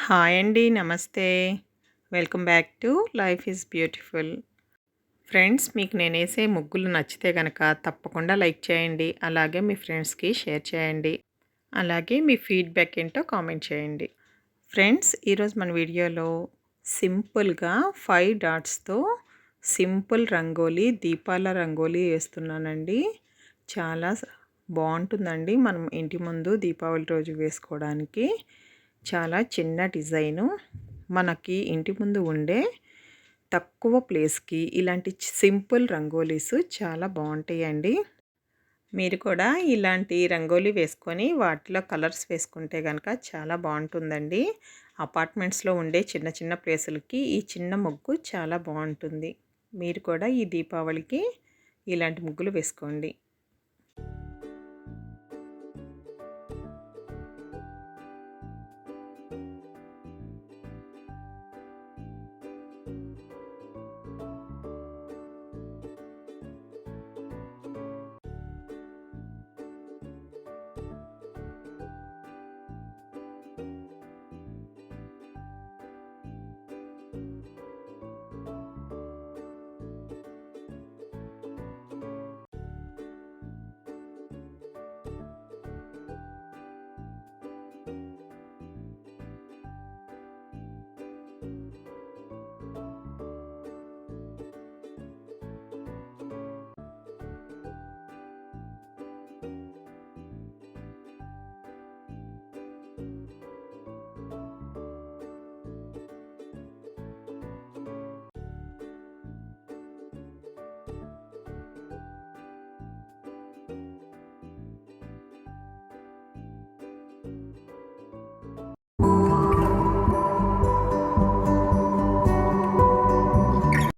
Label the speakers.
Speaker 1: Hi అండి. నమస్తే. Welcome back to life is beautiful. Friends, మీకు నేనేసే ముగ్గులు నచ్చితే గనక తప్పకుండా లైక్ చేయండి. అలాగే మీ ఫ్రెండ్స్‌కి షేర్ చేయండి. అలాగే మీ ఫీడ్‌బ్యాక్ ఏంటో కామెంట్ చేయండి. ఫ్రెండ్స్, ఈరోజు మన వీడియోలో సింపుల్‌గా 5 డాట్స్‌తో సింపుల్ రంగోలీ, దీపాల రంగోలీ వేస్తున్నానండి. చాలా బావుంటుందండి. మనం ఇంటి ముందు దీపావళి రోజు వేసుకోవడానికి. చాలా చిన్న డిజైను. మనకి ఇంటి ముందు ఉండే తక్కువ ప్లేస్‌కి ఇలాంటి సింపుల్ రంగోలీస్ చాలా బావుంటాయండి. మీరు కూడా ఇలాంటి రంగోలీ వేసుకొని వాటిలో కలర్స్ వేసుకుంటే గనక చాలా బావుంటుందండి. అపార్ట్మెంట్స్‌లో ఉండే చిన్న చిన్న ప్లేసులకి ఈ చిన్న ముగ్గు చాలా బావుంటుంది. మీరు కూడా ఈ దీపావళికి ఇలాంటి ముగ్గులు వేసుకోండి.